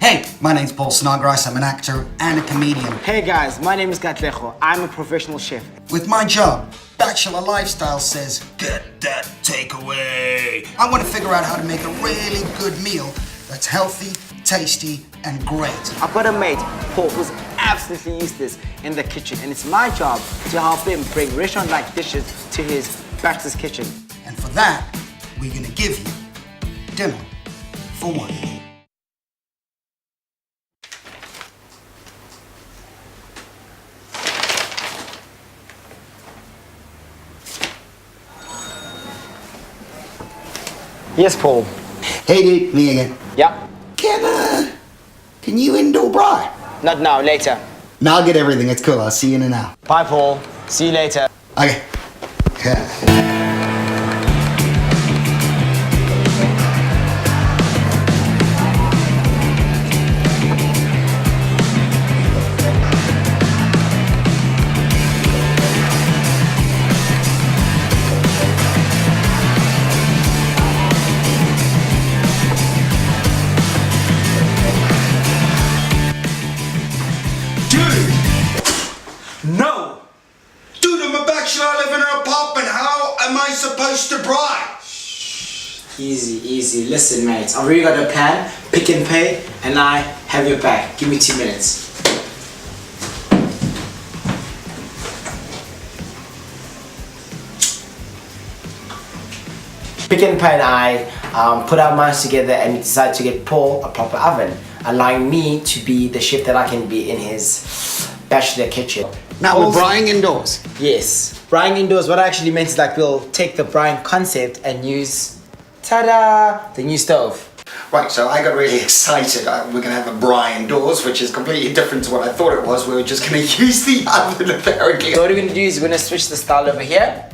Hey, my name's Paul Snodgrass. I'm an actor and a comedian. Hey guys, my name is Gatlejo. I'm a professional chef. With my job, Bachelor Lifestyle says, get that takeaway. I want to figure out how to make a really good meal that's healthy, tasty, and great. I've got a mate, Paul, who's absolutely useless in the kitchen, and it's my job to help him bring restaurant-like dishes to his bachelor's kitchen. And for that, we're gonna give you dinner for one. Yes, Paul. Hey dude, me again. Yeah? Can you indoor braai? Not now, later. Now I'll get everything, it's cool, I'll see you in an hour. Bye, Paul. See you later. Okay. No! Dude, I'm a bachelor, I live in an apartment. How am I supposed to braai? Easy, easy. Listen, mate. I've already got a plan. Pick and pay, and I have your back. Give me 2 minutes. Pick and Pay and I put our minds together and we decided to get Paul a proper oven, allowing me to be the chef that I can be in his bachelor kitchen. Now we're braaiing indoors. Yes, braaiing indoors. What I actually meant is like we'll take the braaiing concept and use, ta-da, the new stove. Right, so I got really excited. We're gonna have a braai indoors, which is completely different to what I thought it was. We were just gonna use the oven apparently. So what we're gonna do is we're gonna switch the style over here,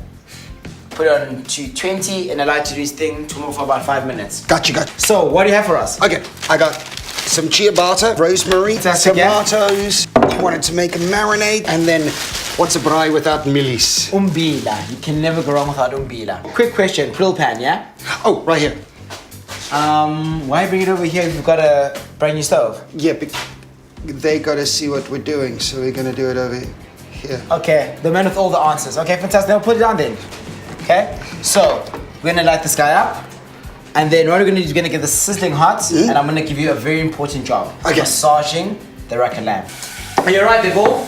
put it on 220 and allow it to do its thing to move for about 5 minutes. Gotcha. So what do you have for us? Okay, I got some ciabatta, rosemary, Fantastic, yeah. tomatoes. I wanted to make a marinade, and then what's a braai without milies? Umbila. You can never go wrong without umbila. Quick question, grill pan, yeah? Oh, right here. Why bring it over here if you've got a brand new stove? Yeah, but they gotta see what we're doing, so we're gonna do it over here. Okay, the man with all the answers. Okay, fantastic. Now put it down then. Okay, so we're gonna light this guy up, and then what we're gonna do is we're gonna get the sizzling hot, and I'm gonna give you a very important job. Okay. Massaging the rack and lamp. Are you alright, Paul?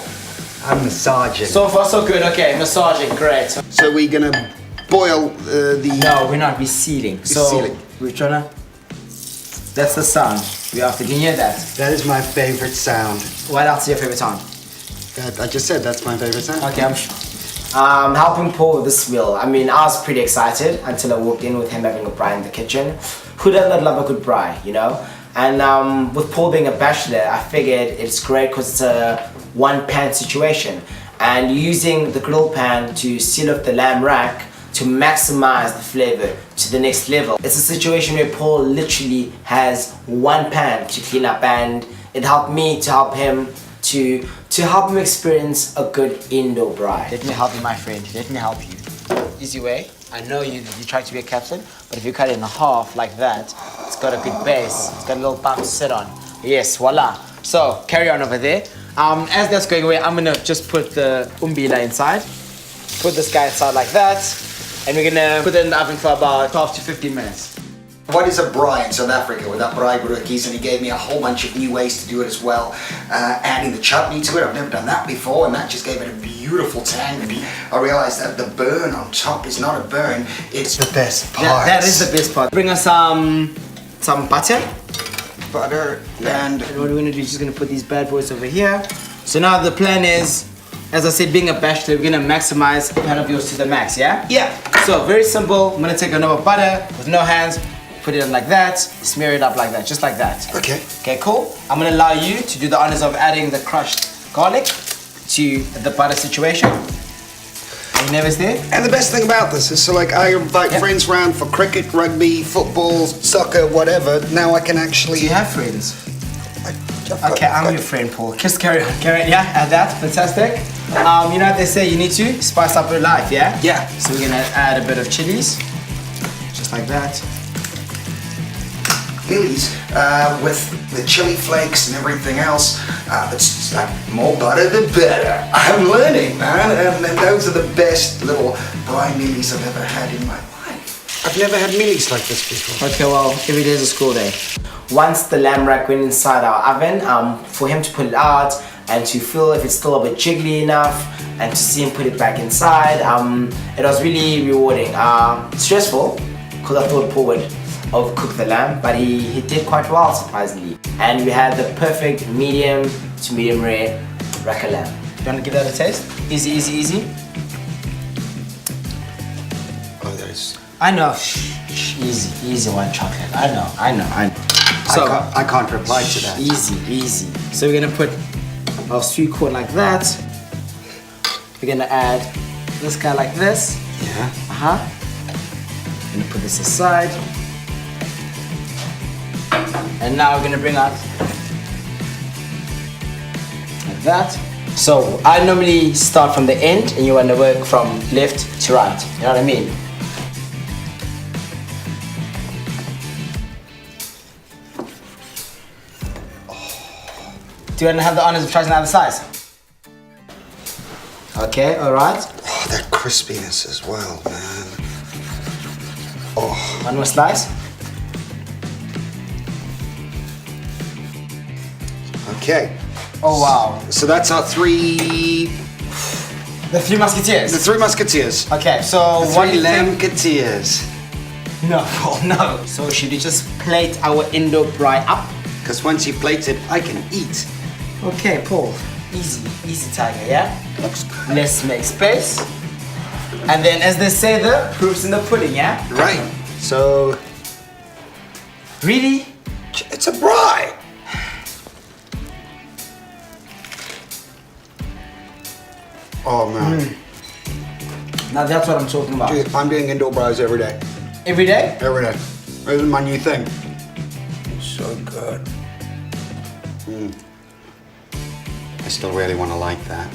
I'm massaging. So far, so good. Okay, massaging, great. So we're gonna boil the... No, we're not. We're sealing. Sealing. We're trying to... That's the sound we after. Can you hear that? That is my favorite sound. What else is your favorite sound? I just said that's my favorite sound. Okay, I'm helping Paul with this meal. I mean, I was pretty excited until I walked in with him having a braai in the kitchen. Who does not love a good braai, you know? And with Paul being a bachelor, I figured it's great because it's a one-pan situation. And using the grill pan to seal off the lamb rack to maximize the flavor to the next level. It's a situation where Paul literally has one pan to clean up, and it helped me to help him to help him experience a good indoor braai. Let me help you, my friend. Let me help you. Easy way. I know you try to be a captain, but if you cut it in half like that, it's got a good base. It's got a little bump to sit on. Yes, voila. So carry on over there. As that's going away, I'm gonna just put the umbila inside. Put this guy inside like that, and we're gonna put it in the oven for about 12 to 15 minutes. What is a braai in South Africa without braai brookies? And he gave me a whole bunch of new ways to do it as well. Adding the chutney to it, I've never done that before, and that just gave it a beautiful tang. And I realized that the burn on top is not a burn, it's the best part. That is the best part. Bring us some butter. Butter and what we're gonna do is just gonna put these bad boys over here. So now the plan is, as I said, being a bachelor, we're gonna maximize the pan of yours to the max, yeah? yeah. So very simple. I'm gonna take another butter with no hands, put it in like that, smear it up like that, just like that. Okay. Okay, cool. I'm gonna allow you to do the honors of adding the crushed garlic to the butter situation. Are you nervous there? And the best thing about this is, so like I invite friends round for cricket, rugby, football, soccer, whatever. Now I can actually... Do you have friends? Okay, I'm your friend, Paul. Just carry on, yeah, add that, fantastic. You know what they say, you need to spice up your life, yeah? Yeah. So we're gonna add a bit of chillies, just like that. millies with the chili flakes and everything else. It's like more butter the better. I'm learning, man, and those are the best little braai millies I've ever had in my life. I've never had millies like this before. Okay, well, every day is a school day. Once the lamb rack went inside our oven, for him to pull it out and to feel if it's still a bit jiggly enough and to see him put it back inside, it was really rewarding. Stressful, because I thought Paul would overcook the lamb, but he did quite well, surprisingly. And we had the perfect medium to medium rare rack of lamb. You want to give that a taste? Easy, easy, easy. Oh, there's... I know. Easy, easy white chocolate. I know. So I can't reply to that. Easy, easy. So we're gonna put our sweet corn like that. We're gonna add this guy like this. Yeah. Gonna put this aside. And now we're gonna bring out like that. So I normally start from the end and you wanna work from left to right. You know what I mean? Do you want to have the honors of trying another slice? Okay, alright. Oh, that crispiness as well, man. Oh. One more slice. Okay. Oh wow. So that's our three... The Three Musketeers. The Three Musketeers. Okay, so The what do Three you think? Lamketeers. No, no. So should we just plate our Indo braai up? Because once you plate it, I can eat. Okay, Paul. Easy, easy tiger, yeah? Looks good. Let's make space. And then as they say, the proof's in the pudding, yeah? Right. So... Really? It's a braai. Oh man. Now that's what I'm talking about. Dude, I'm doing indoor braais every day. Every day? Every day. This is my new thing. It's so good. I still really want to like that.